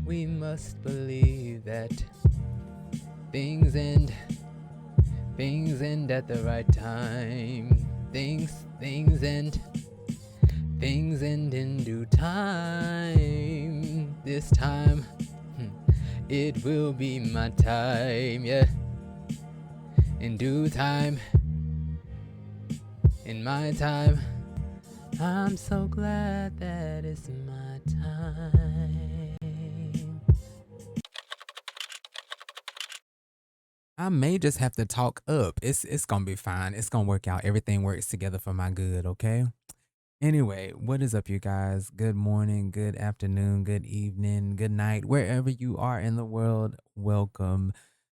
We must believe that things end, things end at the right time. Things end, things end in due time. This time, it will be my time, yeah. In due time, in my time. I'm so glad that it's my time. I may just have to talk up. It's gonna be fine. It's gonna work out. Everything works together for my good, okay? Anyway, what is up, you guys? Good morning, good afternoon, good evening, good night, wherever you are in the world. Welcome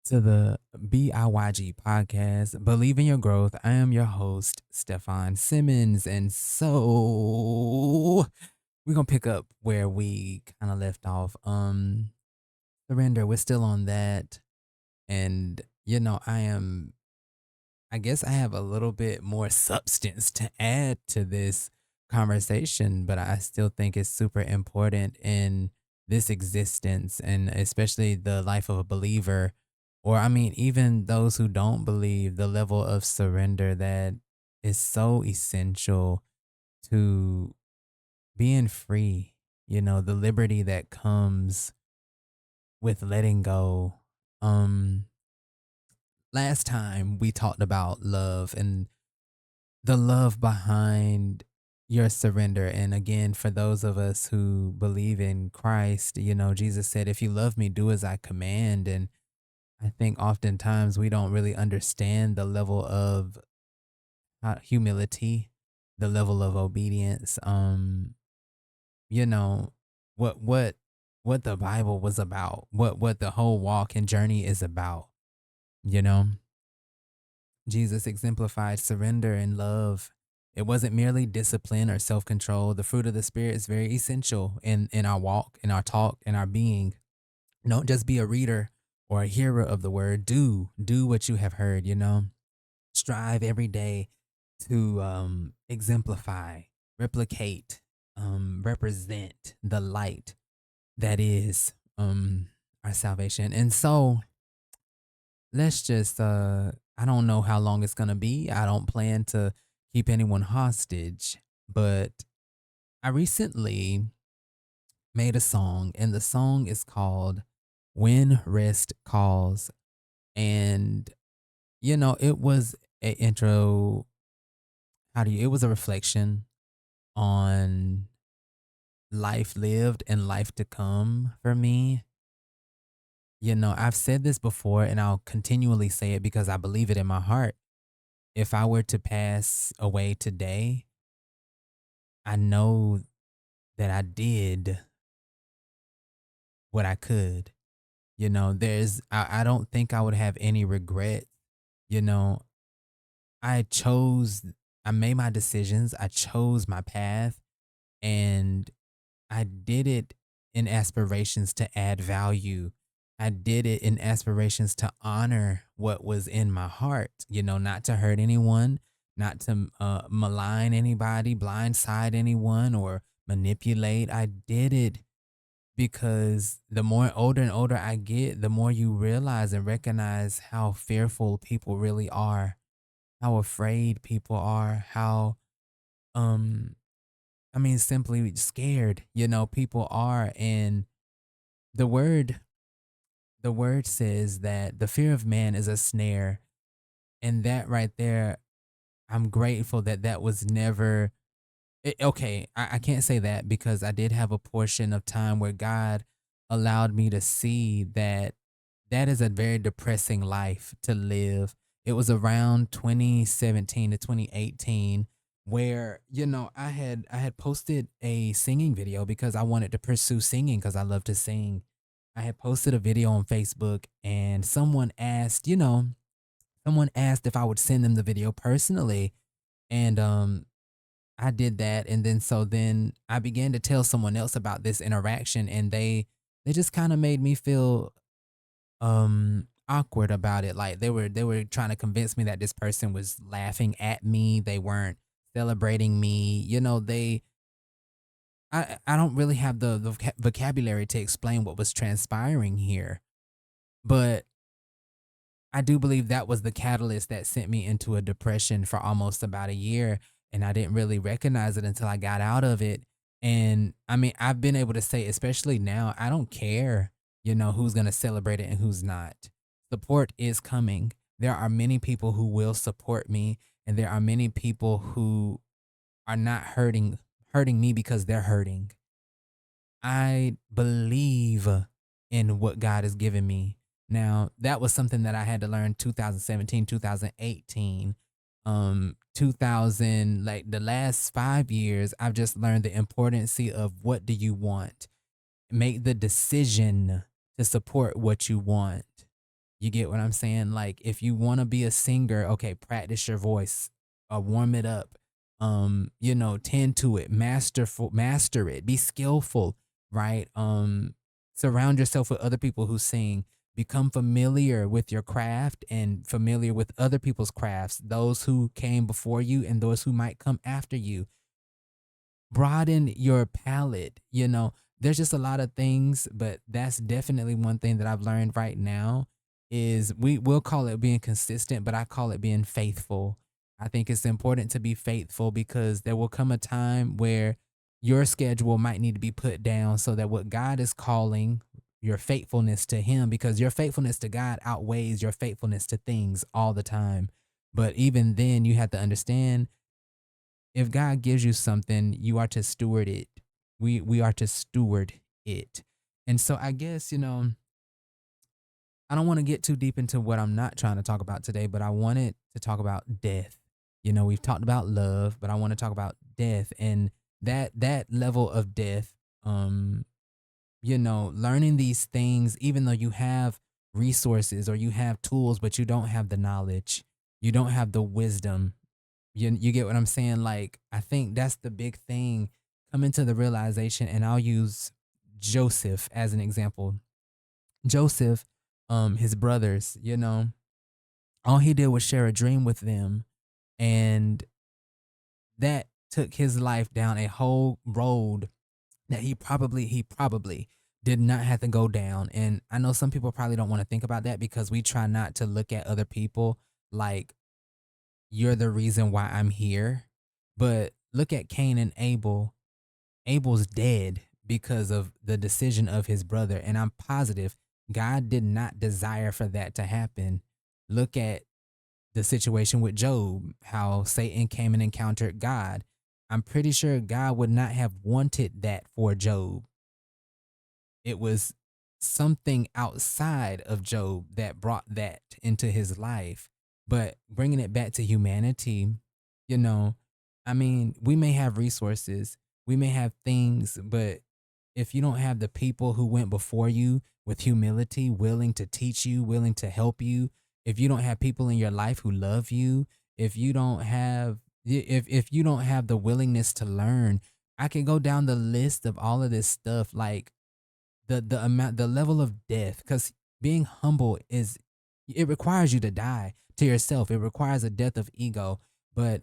to the BIYG podcast, Believe in Your Growth. I am your host, Stefan Simmons. And so we're gonna pick up where we kind of left off. Surrender, we're still on that. And I guess I have a little bit more substance to add to this conversation, but I still think it's super important in this existence, and especially the life of a believer, or I mean, even those who don't believe, the level of surrender that is so essential to being free, the liberty that comes with letting go. Um, Last time we talked about love and the love behind your surrender. And again, for those of us who believe in Christ, Jesus said, if you love me, do as I command. And I think oftentimes we don't really understand the level of humility, the level of obedience. You know, what, what, what the Bible was about, what the whole walk and journey is about, you know? Jesus exemplified surrender and love. It wasn't merely discipline or self control. The fruit of the Spirit is very essential in our walk, in our talk, in our being. Don't just be a reader or a hearer of the word. Do what you have heard, Strive every day to exemplify, replicate, represent the light that is our salvation. And so let's just I don't know how long it's gonna be. I don't plan to keep anyone hostage, but I recently made a song, and the song is called When Rest Calls. And it was a intro, it was a reflection on life lived and life to come for me. I've said this before and I'll continually say it because I believe it in my heart. If I were to pass away today, I know that I did what I could. I don't think I would have any regret. You know, I chose, I made my decisions, I chose my path, and I did it in aspirations to add value. I did it in aspirations to honor what was in my heart, not to hurt anyone, not to malign anybody, blindside anyone, or manipulate. I did it because the more older and older I get, the more you realize and recognize how fearful people really are, how afraid people are, how, um, I mean, simply scared, people are. And the word, the word says that the fear of man is a snare. And that right there, I'm grateful that that was never, okay. I can't say that because I did have a portion of time where God allowed me to see that that is a very depressing life to live. It was around 2017 to 2018 where I had posted a singing video because I wanted to pursue singing because I love to sing. I had posted a video on Facebook and someone asked if I would send them the video personally, and I did that. And then I began to tell someone else about this interaction, and they just kind of made me feel awkward about it. Like they were trying to convince me that this person was laughing at me. They weren't celebrating me. I don't really have the vocabulary to explain what was transpiring here, but I do believe that was the catalyst that sent me into a depression for almost about a year, and I didn't really recognize it until I got out of it. And I mean, I've been able to say, especially now, I don't care, who's going to celebrate it and who's not. Support is coming. There are many people who will support me, and there are many people who are not hurting me because they're hurting. I believe in what God has given me. Now, that was something that I had to learn 2017, 2018, 2000, like the last 5 years. I've just learned the importance of what do you want. Make the decision to support what you want. You get what I'm saying? Like if you want to be a singer, okay, practice your voice, warm it up. Tend to it, master it, be skillful, right? Surround yourself with other people who sing. Become familiar with your craft and familiar with other people's crafts, those who came before you and those who might come after you. Broaden your palette. There's just a lot of things, but that's definitely one thing that I've learned right now is we will call it being consistent, but I call it being faithful. I think it's important to be faithful because there will come a time where your schedule might need to be put down so that what God is calling your faithfulness to him, because your faithfulness to God outweighs your faithfulness to things all the time. But even then you have to understand, if God gives you something, you are to steward it. We are to steward it. And so I guess, I don't want to get too deep into what I'm not trying to talk about today, but I wanted to talk about death. We've talked about love, but I want to talk about death and that level of death. Learning these things, even though you have resources or you have tools, but you don't have the knowledge, you don't have the wisdom. You get what I'm saying? Like, I think that's the big thing. Coming to the realization, and I'll use Joseph as an example. Joseph, his brothers, all he did was share a dream with them, and that took his life down a whole road that he probably did not have to go down. And I know some people probably don't want to think about that because we try not to look at other people like you're the reason why I'm here. But look at Cain and Abel. Abel's dead because of the decision of his brother. And I'm positive God did not desire for that to happen. Look at the situation with Job, how Satan came and encountered God. I'm pretty sure God would not have wanted that for Job. It was something outside of Job that brought that into his life. But bringing it back to humanity, you know, I mean, we may have resources, we may have things, but if you don't have the people who went before you with humility, willing to teach you, willing to help you, if you don't have people in your life who love you, if you don't have if you don't have the willingness to learn, I can go down the list of all of this stuff, like the level of death, because being humble is, it requires you to die to yourself. It requires a death of ego. But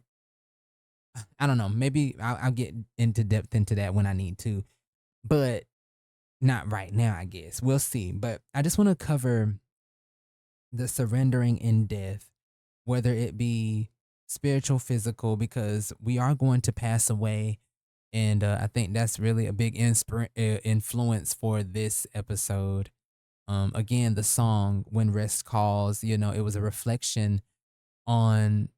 I don't know, maybe I'll get into depth into that when I need to, but not right now. I guess we'll see. But I just want to cover the surrendering in death, whether it be spiritual, physical, because we are going to pass away. And I think that's really a big influence for this episode. Again, the song When Rest Calls, it was a reflection on,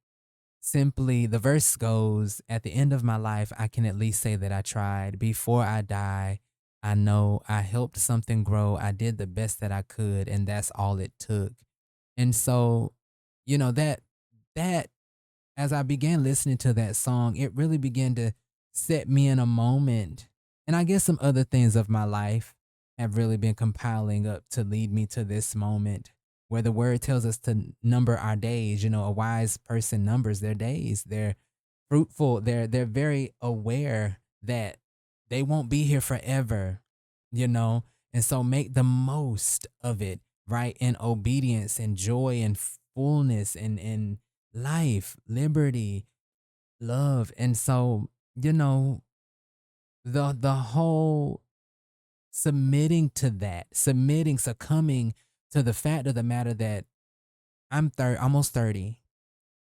simply, the verse goes, at the end of my life, I can at least say that I tried. Before I die, I know I helped something grow. I did the best that I could, and that's all it took. And so, that as I began listening to that song, it really began to set me in a moment. And I guess some other things of my life have really been compiling up to lead me to this moment where the word tells us to number our days. A wise person numbers their days. They're fruitful. They're very aware that they won't be here forever, you know? And so make the most of it, right? In obedience and joy and fullness and life, liberty, love. And so, you know, the whole submitting to that, submitting, succumbing to the fact of the matter that almost 30.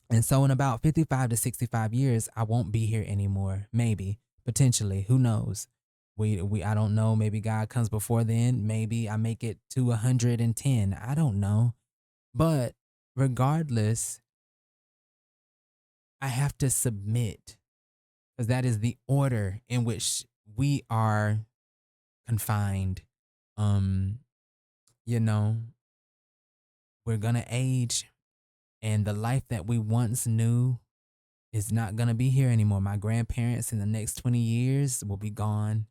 And so in about 55 to 65 years, I won't be here anymore. Maybe, potentially, who knows? We I don't know. Maybe God comes before then. Maybe I make it to 110. I don't know. But regardless, I have to submit because that is the order in which we are confined. Um, you know, we're gonna age, and the life that we once knew is not gonna be here anymore. My grandparents in the next 20 years will be gone.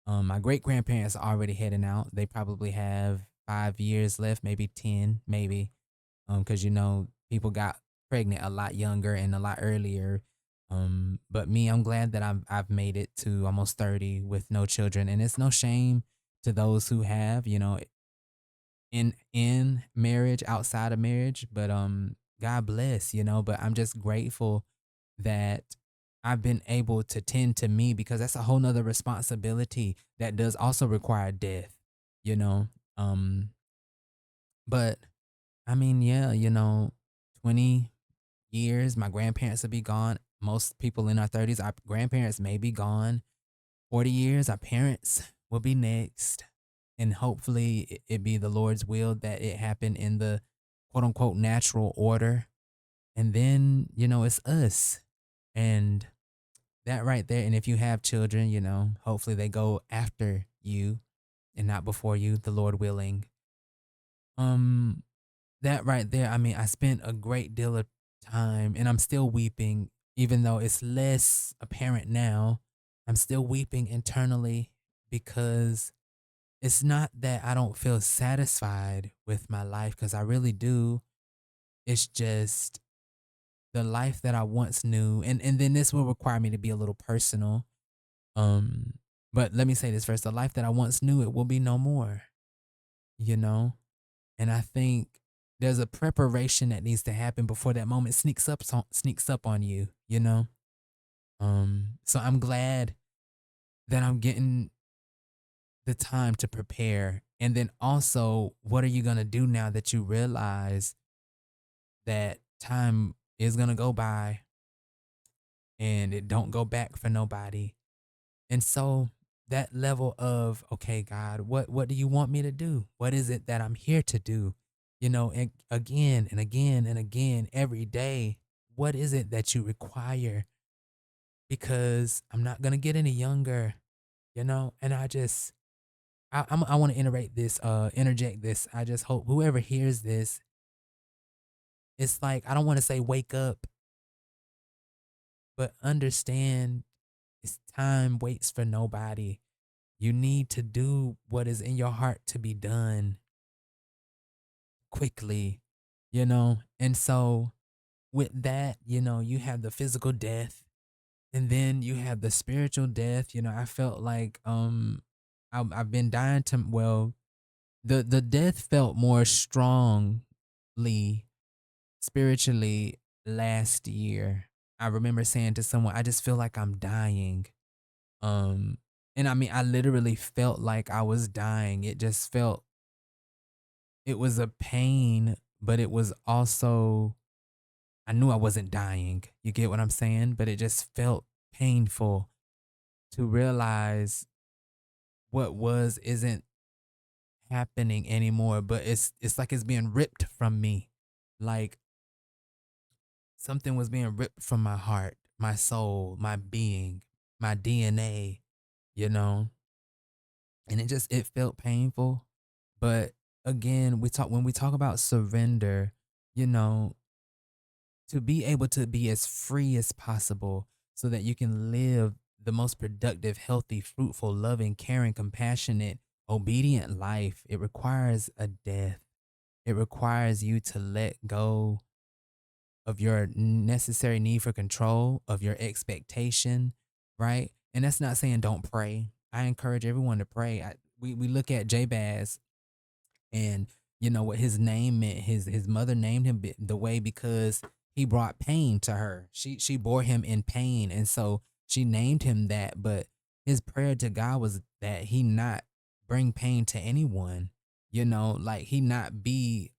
My great grandparents are already heading out. They probably have 5 years left, maybe 10, maybe. Because people got pregnant a lot younger and a lot earlier. But me, I'm glad that I've made it to almost 30 with no children, and it's no shame to those who have, in marriage, outside of marriage. But God bless, But I'm just grateful that I've been able to tend to me because that's a whole nother responsibility that does also require death, you know. Um, but I mean, yeah, 20 years, my grandparents will be gone. Most people in our 30s, our grandparents may be gone. 40 years, our parents will be next. And hopefully it be the Lord's will that it happen in the quote unquote natural order. And then, it's us. And that right there. And if you have children, hopefully they go after you and not before you, the Lord willing. Um, that right there, I mean, I spent a great deal of time and I'm still weeping, even though it's less apparent now. I'm still weeping internally because it's not that I don't feel satisfied with my life, because I really do. It's just the life that I once knew. And then this will require me to be a little personal. Um, but let me say this first. The life that I once knew, it will be no more, you know? And I think there's a preparation that needs to happen before that moment sneaks up on you, you know? So I'm glad that I'm getting the time to prepare. And then also, what are you going to do now that you realize that time is going to go by and it don't go back for nobody? And so that level of, okay, God, what do you want me to do? What is it that I'm here to do? And again and again and again every day, what is it that you require? Because I'm not gonna get any younger, And I want to interject this. I just hope whoever hears this, it's like I don't want to say wake up, but understand, it's time waits for nobody. You need to do what is in your heart to be done quickly, And so with that, you have the physical death, and then you have the spiritual death. I felt like I've been dying to, well, the death felt more strongly spiritually last year. I remember saying to someone, I just feel like I'm dying. Um and I mean, I literally felt like I was dying. It was a pain, but it was also, I knew I wasn't dying. You get what I'm saying? But it just felt painful to realize what was isn't happening anymore, but it's like it's being ripped from me. Like something was being ripped from my heart, my soul, my being, my DNA, you know? And it felt painful. But again, when we talk about surrender, you know, to be able to be as free as possible so that you can live the most productive, healthy, fruitful, loving, caring, compassionate, obedient life, it requires a death. It requires you to let go of your necessary need for control, of your expectation, right? And that's not saying don't pray. I encourage everyone to pray. We look at Jabez, and what his name meant. His mother named him the way because he brought pain to her. She bore him in pain, and so she named him that. But his prayer to God was that he not bring pain to anyone, like he not be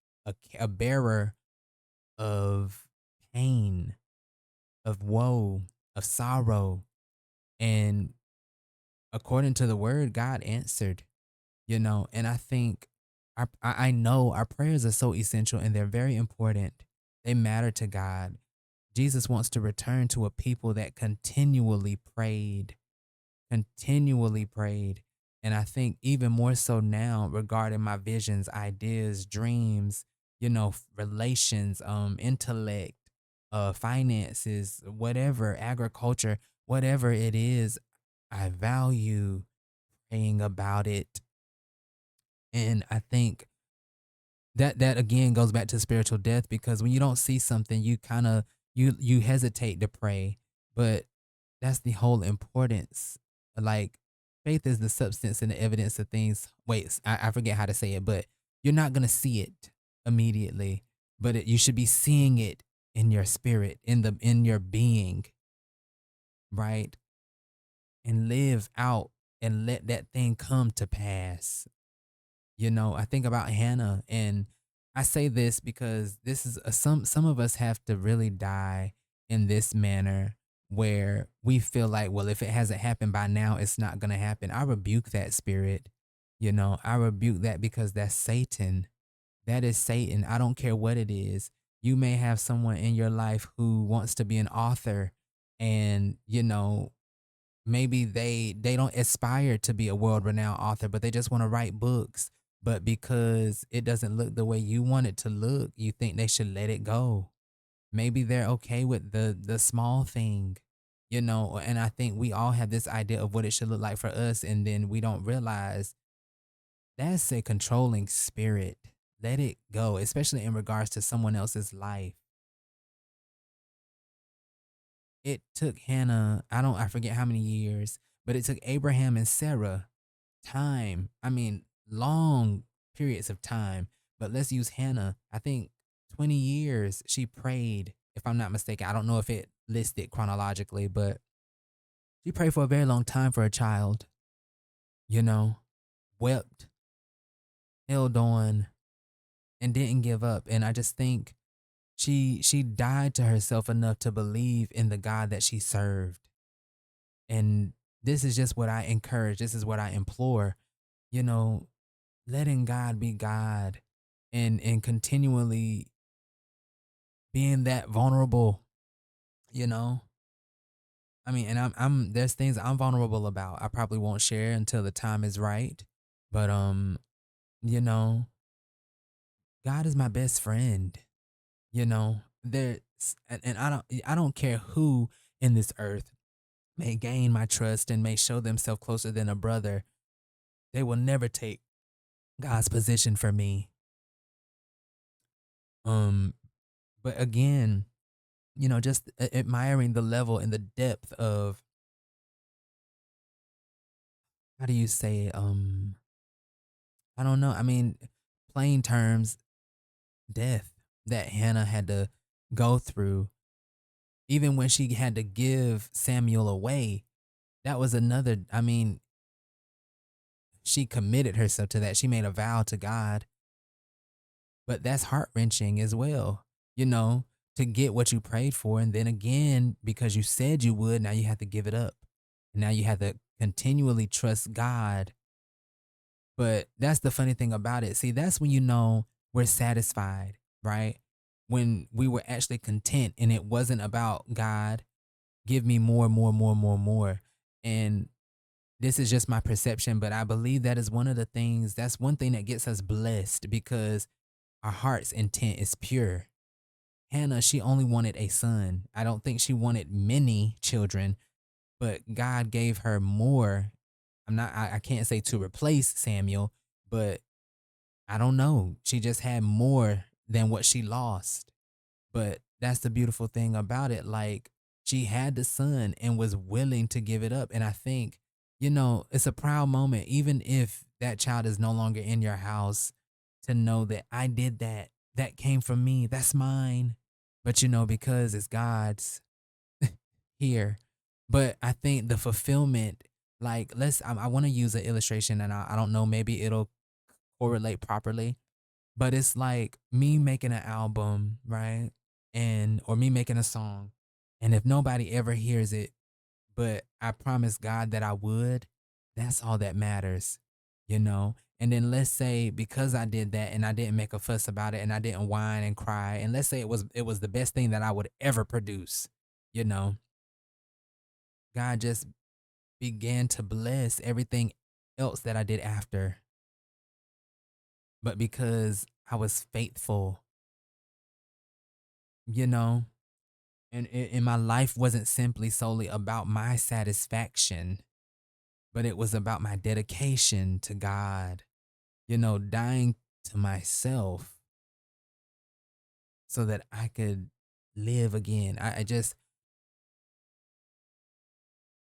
a bearer of pain, of woe, of sorrow. And according to the word, God answered, and I think I know our prayers are so essential and they're very important. They matter to God. Jesus wants to return to a people that continually prayed. And I think even more so now regarding my visions, ideas, dreams, relations, intellect, finances, whatever, agriculture, whatever it is, I value praying about it. And I think that again goes back to spiritual death, because when you don't see something, you kind of you hesitate to pray. But that's the whole importance. Like, faith is the substance and the evidence of things. Wait, I forget how to say it, but you're not gonna see it immediately, but you should be seeing it in your spirit, in your being, right? And live out and let that thing come to pass. I think about Hannah, and I say this because this is some of us have to really die in this manner, where we feel like, well, if it hasn't happened by now, it's not going to happen. I rebuke that spirit. I rebuke that, because that's Satan. That is Satan. I don't care what it is. You may have someone in your life who wants to be an author, and maybe they don't aspire to be a world renowned author, but they just want to write books. But because it doesn't look the way you want it to look, you think they should let it go. Maybe they're okay with the small thing, and I think we all have this idea of what it should look like for us, and then we don't realize that's a controlling spirit. Let it go, especially in regards to someone else's life. It took Hannah, I forget how many years, but it took Abraham and Sarah time. I mean, long periods of time. But let's use Hannah. I think 20 years she prayed, if I'm not mistaken. I don't know if it listed chronologically, but she prayed for a very long time for a child, you know, wept, held on, and didn't give up. And I just think she died to herself enough to believe in the God that she served. And this is just what I encourage. This is what I implore, you know, letting God be God, and continually being that vulnerable, you know. I mean, and I'm there's things I'm vulnerable about. I probably won't share until the time is right. But you know, God is my best friend, There's and I don't care who in this earth may gain my trust and may show themselves closer than a brother. They will never take God's position for me. Um but again, just admiring the level and the depth of, how do you say it? I don't know. I mean, plain terms, death that Hannah had to go through, even when she had to give Samuel away. That was another. I mean, she committed herself to that. She made a vow to God, but that's heart wrenching as well. You know, to get what you prayed for, and then again, because you said you would, now you have to give it up. And now you have to continually trust God. But that's the funny thing about it. See, that's when we're satisfied, right? When we were actually content and it wasn't about God, give me more, more, more, more, more. And this is just my perception, but I believe that is that's one thing that gets us blessed, because our heart's intent is pure. Hannah, she only wanted a son. I don't think she wanted many children, but God gave her more. I can't say to replace Samuel, but I don't know. She just had more than what she lost. But that's the beautiful thing about it. Like, she had the son and was willing to give it up. And I think, it's a proud moment, even if that child is no longer in your house, to know that I did that. That came from me. That's mine. But, because it's God's here. But I think the fulfillment Like, I want to use an illustration, and I don't know, maybe it'll correlate properly, but it's like me making an album, right? And or me making a song. And if nobody ever hears it, but I promised God that I would, that's all that matters, you know? And then let's say because I did that and I didn't make a fuss about it and I didn't whine and cry, and let's say it was the best thing that I would ever produce, you know, God just began to bless everything else that I did after. But because I was faithful, you know, and my life wasn't simply solely about my satisfaction, but it was about my dedication to God, you know, dying to myself so that I could live again. I just,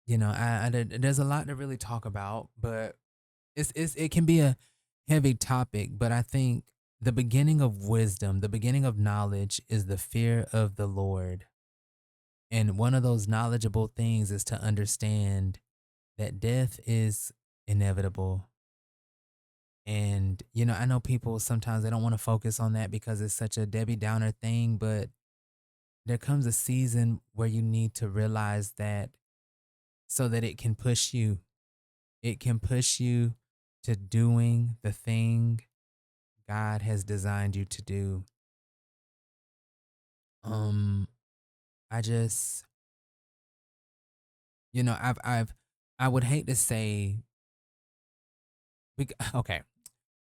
there's a lot to really talk about, but it can be a heavy topic. But I think the beginning of wisdom, the beginning of knowledge, is the fear of the Lord. And one of those knowledgeable things is to understand that death is inevitable. And, I know people sometimes they don't want to focus on that because it's such a Debbie Downer thing, but there comes a season where you need to realize that so that it can push you. It can push you to doing the thing God has designed you to do. Um, I just, I would hate to say, okay,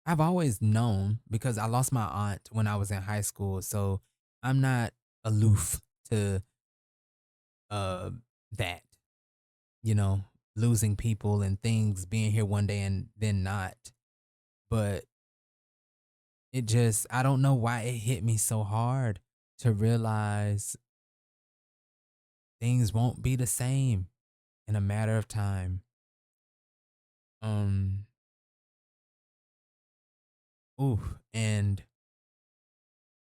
I've always known because I lost my aunt when I was in high school, so I'm not aloof to uh that, you know, losing people and things being here one day and then not. But it just I don't know why it hit me so hard to realize things won't be the same in a matter of time. Um ooh, and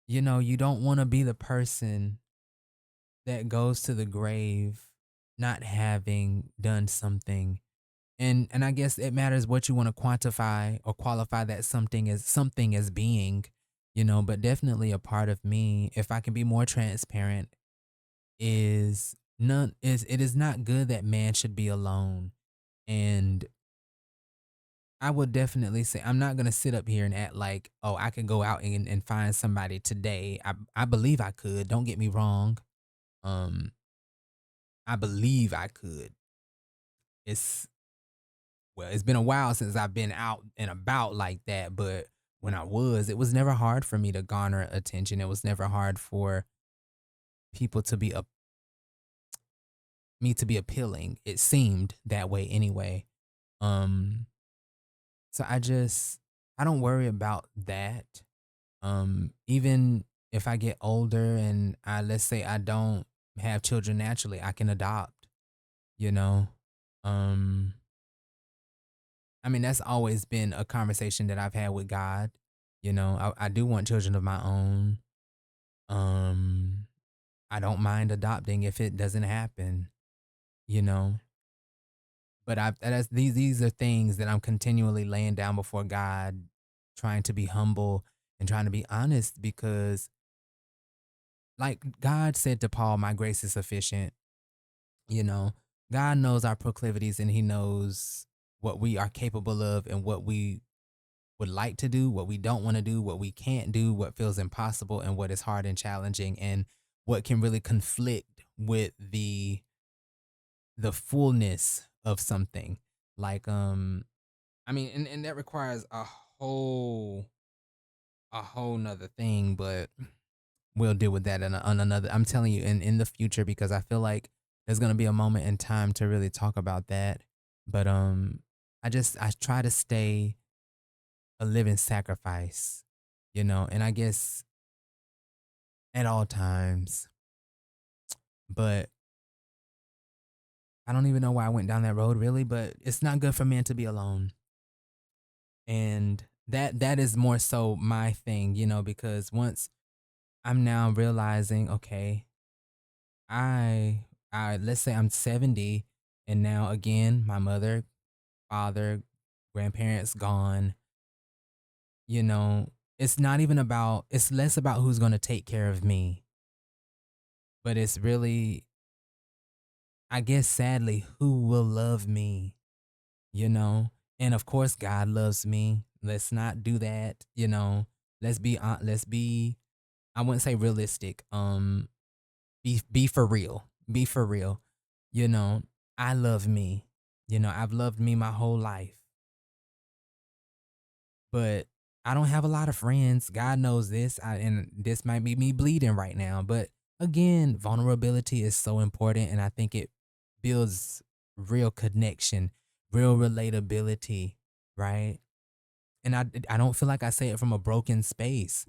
you don't want to be the person that goes to the grave not having done something. And I guess it matters what you want to quantify or qualify that something as being, but definitely a part of me, if I can be more transparent, is it is not good that man should be alone. And I would definitely say I'm not gonna sit up here and act like, oh, I could go out and find somebody today. I believe I could, don't get me wrong. Um I believe I could. It's it's been a while since I've been out and about like that, but when I was, it was never hard for me to garner attention. It was never hard for people to be me to be appealing. It seemed that way anyway. Um, so I don't worry about that. Even if I get older and let's say I don't have children naturally, I can adopt, you know. Um, I mean, that's always been a conversation that I've had with God. I do want children of my own. Um, I don't mind adopting if it doesn't happen, you know. But these are things that I'm continually laying down before God, trying to be humble and trying to be honest because like God said to Paul, my grace is sufficient, you know. God knows our proclivities and he knows what we are capable of and what we would like to do, what we don't want to do, what we can't do, what feels impossible, and what is hard and challenging, and what can really conflict with the fullness of something. Like I mean, and that requires a whole nother thing, but we'll deal with that on another. I'm telling you, in the future, because I feel like there's gonna be a moment in time to really talk about that. But I try to stay a living sacrifice, and I guess at all times. But I don't even know why I went down that road really, but it's not good for men to be alone. And that is more so my thing, because once I'm now realizing, okay, I let's say I'm 70 And now again, my mother, father, grandparents gone. You know, it's not even about, it's less about who's going to take care of me, but it's really, I guess, sadly, who will love me, you know? And of course, God loves me. Let's not do that, you know? Let's be, I wouldn't say realistic. Be for real. Be for real. You know, I love me. You know, I've loved me my whole life, but I don't have a lot of friends. God knows this. And this might be me bleeding right now. But again, vulnerability is so important. And I think it builds real connection, real relatability, right? And I don't feel like I say it from a broken space.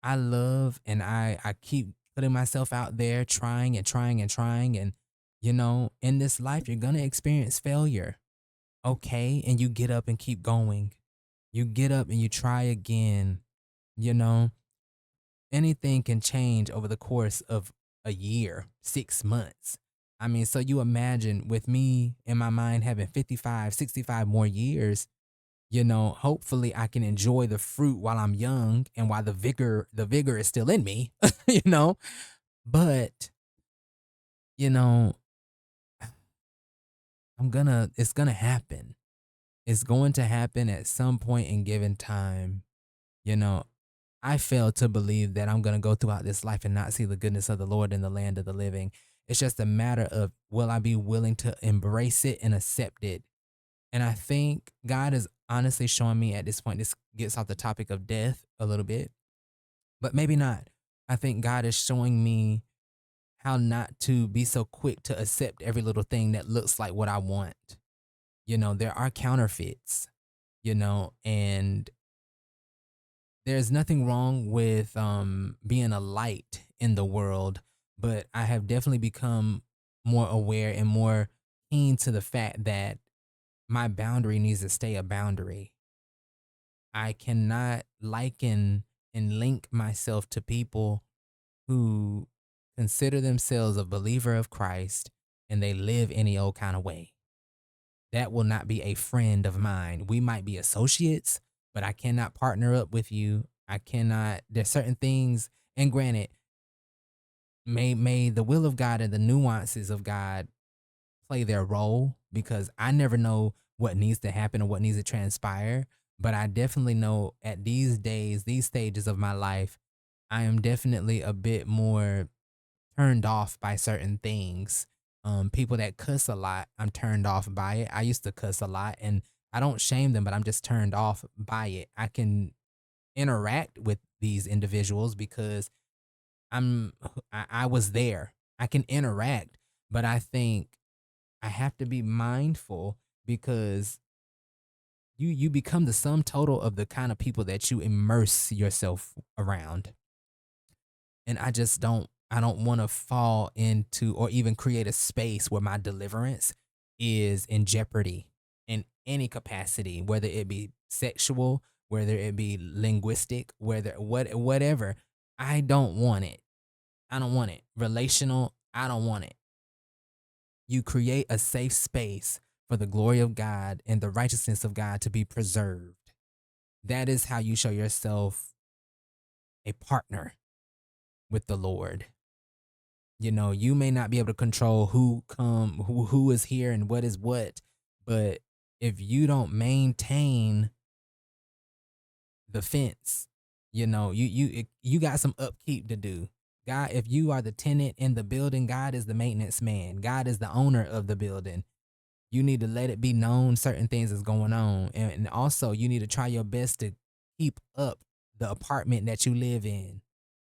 I love and I keep putting myself out there, trying and trying and trying. And, you know, in this life, you're going to experience failure. Okay. And you get up and keep going. You get up and you try again. You know, anything can change over the course of a year, 6 months. I mean, so you imagine with me in my mind having 55, 65 more years, you know, hopefully I can enjoy the fruit while I'm young and while the vigor is still in me, you know. But, you know, it's gonna happen. It's going to happen at some point in given time. You know, I fail to believe that I'm gonna go throughout this life and not see the goodness of the Lord in the land of the living. It's just a matter of will I be willing to embrace it and accept it. And I think God is honestly showing me at this point, this gets off the topic of death a little bit, but maybe not. I think God is showing me how not to be so quick to accept every little thing that looks like what I want. You know, there are counterfeits, you know, and there's nothing wrong with being a light in the world, but I have definitely become more aware and more keen to the fact that my boundary needs to stay a boundary. I cannot liken and link myself to people who consider themselves a believer of Christ and they live any old kind of way. That will not be a friend of mine. We might be associates, but I cannot partner up with you. I cannot, there's certain things, and granted, may the will of God and the nuances of God play their role because I never know what needs to happen or what needs to transpire. But I definitely know at these days, these stages of my life, I am definitely a bit more turned off by certain things. People that cuss a lot, I'm turned off by it. I used to cuss a lot and I don't shame them, but I'm just turned off by it. I can interact with these individuals because I was there. I can interact, but I think I have to be mindful because you become the sum total of the kind of people that you immerse yourself around. And I don't want to fall into or even create a space where my deliverance is in jeopardy in any capacity, whether it be sexual, whether it be linguistic, whatever. I don't want it. I don't want it. Relational, I don't want it. You create a safe space for the glory of God and the righteousness of God to be preserved. That is how you show yourself a partner with the Lord. You know, you may not be able to control who is here and what is what, but if you don't maintain the fence, you know, you got some upkeep to do. God, if you are the tenant in the building, God is the maintenance man. God is the owner of the building. You need to let it be known certain things is going on. And also you need to try your best to keep up the apartment that you live in.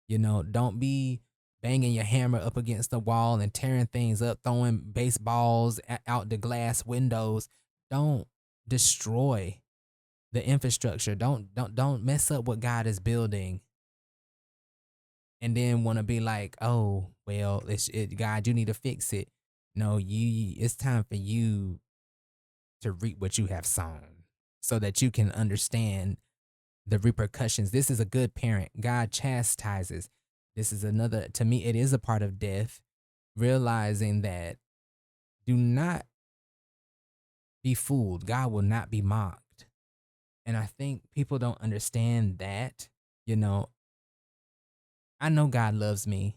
You know, don't be banging your hammer up against the wall and tearing things up, throwing baseballs out the glass windows. Don't destroy the infrastructure. Don't mess up what God is building and then want to be like, "Oh, well, God, you need to fix it." No, it's time for you to reap what you have sown so that you can understand the repercussions. This is a good parent. God chastises. This is another, to me, it is a part of death, realizing that do not be fooled. God will not be mocked. And I think people don't understand that. You know, I know God loves me,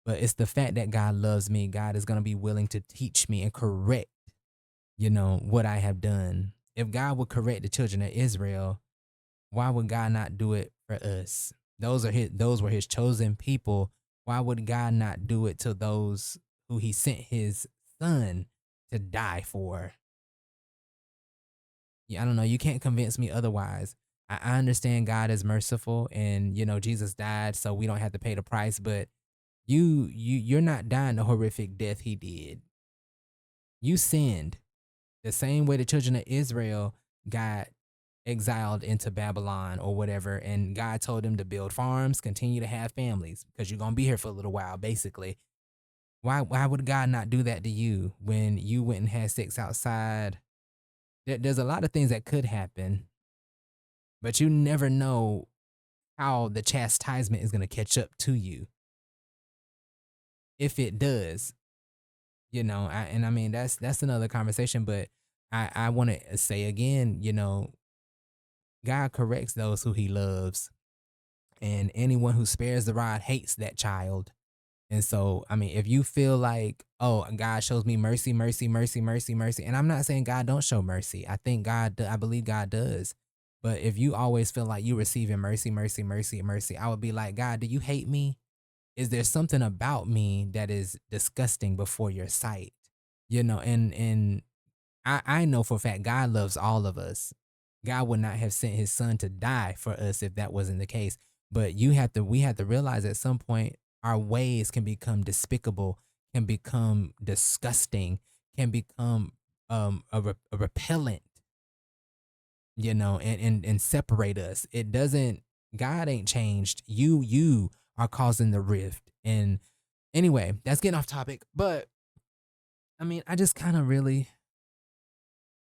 but it's the fact that God loves me. God is going to be willing to teach me and correct, what I have done. If God would correct the children of Israel, why would God not do it for us? Those were his chosen people. Why would God not do it to those who he sent his son to die for? Yeah, I don't know. You can't convince me otherwise. I understand God is merciful and Jesus died so we don't have to pay the price, but you're not dying the horrific death he did. You sinned the same way the children of Israel got exiled into Babylon or whatever, and God told them to build farms, continue to have families because you're gonna be here for a little while, basically. Why would God not do that to you when you went and had sex outside? There's a lot of things that could happen, but you never know how the chastisement is gonna catch up to you. If it does, and I mean that's another conversation, but I want to say again, God corrects those who he loves, and anyone who spares the rod hates that child. And so, I mean, if you feel like, oh, God shows me mercy, mercy, mercy, mercy, mercy, and I'm not saying God don't show mercy. I think I believe God does. But if you always feel like you receiving mercy, mercy, mercy, mercy, I would be like, God, do you hate me? Is there something about me that is disgusting before your sight? And I know for a fact God loves all of us. God would not have sent his son to die for us if that wasn't the case. But we have to realize at some point our ways can become despicable, can become disgusting, can become a repellent, and separate us. It doesn't God ain't changed. You are causing the rift. And anyway, that's getting off topic. But I mean, I just kind of really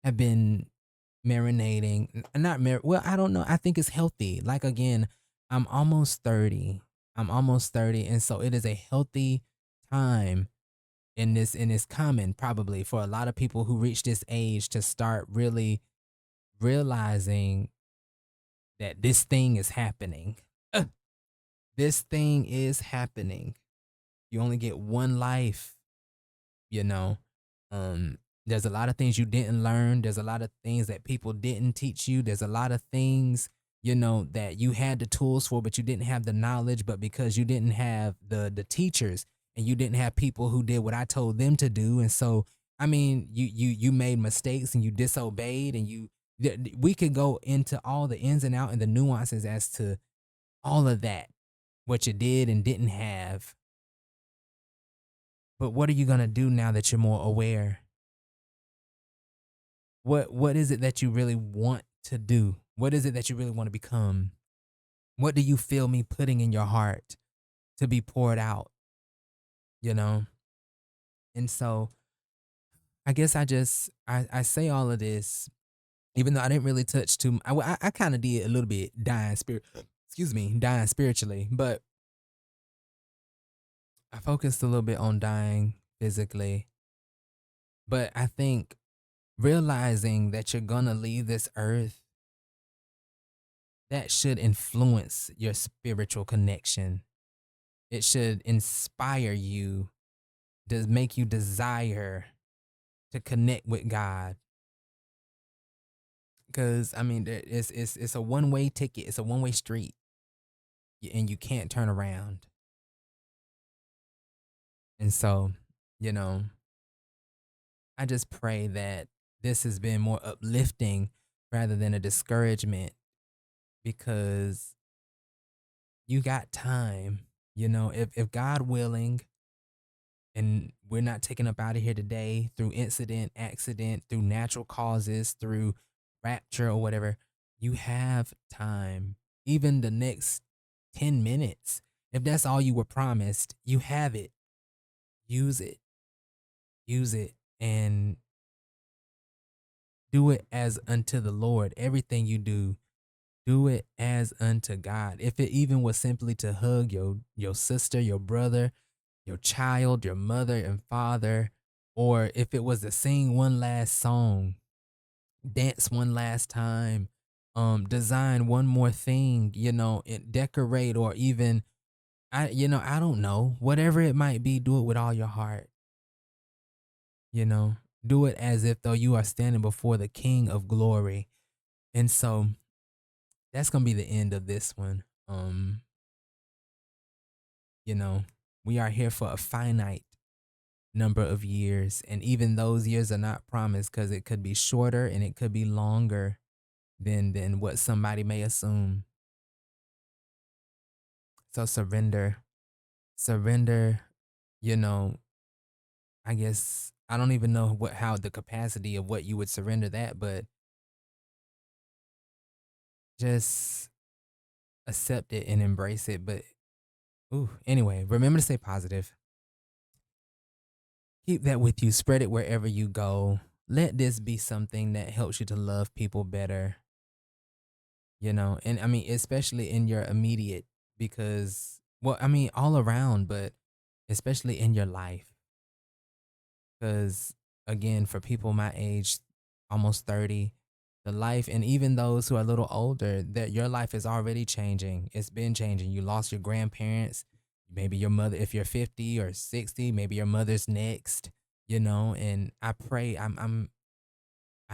have been marinating, well, I don't know. I think it's healthy. Like again, I'm almost 30. I'm almost 30, and so it is a healthy time in this common probably for a lot of people who reach this age to start really realizing that this thing is happening. Uh, this thing is happening. You only get one life, you know. Um, there's a lot of things you didn't learn. There's a lot of things that people didn't teach you. There's a lot of things, that you had the tools for, but you didn't have the knowledge. But because you didn't have the teachers and you didn't have people who did what I told them to do, and so I mean, you made mistakes and you disobeyed, and we could go into all the ins and out and the nuances as to all of that, what you did and didn't have. But what are you gonna do now that you're more aware? What is it that you really want to do? What is it that you really want to become? What do you feel me putting in your heart to be poured out, you know? And so I guess I say all of this, even though I didn't really touch too I kind of did a little bit dying spiritually, but I focused a little bit on dying physically. But I think realizing that you're gonna leave this earth, that should influence your spiritual connection. It should inspire you to make you desire to connect with God. Because I mean, it's a one way ticket. It's a one way street, and you can't turn around. And so, you know, I just pray that this has been more uplifting rather than a discouragement, because you got time. If God willing, and we're not taken up out of here today through incident, accident, through natural causes, through rapture or whatever, you have time. Even the next 10 minutes, if that's all you were promised, you have it. Use it. Use it and do it as unto the Lord. Everything you do it as unto God. If it even was simply to hug your sister, your brother, your child, your mother and father, or if it was to sing one last song, dance one last time, design one more thing, and decorate, or even I don't know, whatever it might be, do it with all your heart, you know. Do it as if though you are standing before the King of Glory. And so that's gonna be the end of this one. You know, we are here for a finite number of years, and even those years are not promised because it could be shorter and it could be longer than what somebody may assume. So surrender, you know, I guess I don't even know how the capacity of what you would surrender that, but just accept it and embrace it. But ooh, anyway, remember to stay positive. Keep that with you. Spread it wherever you go. Let this be something that helps you to love people better, and I mean, especially in your immediate, because, well, I mean, all around, but especially in your life. Because, again, for people my age, almost 30, the life, and even those who are a little older, that your life is already changing. It's been changing. You lost your grandparents, maybe your mother, if you're 50 or 60, maybe your mother's next, and I pray, I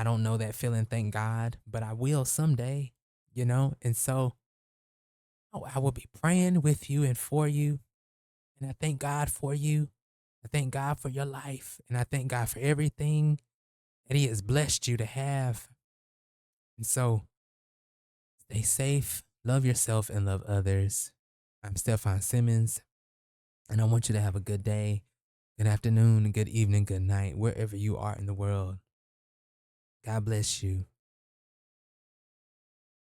don't know that feeling, thank God, but I will someday, and so I will be praying with you and for you. And I thank God for you. I thank God for your life. And I thank God for everything that He has blessed you to have. And so stay safe, love yourself, and love others. I'm Stefan Simmons, and I want you to have a good day, good afternoon, good evening, good night, wherever you are in the world. God bless you.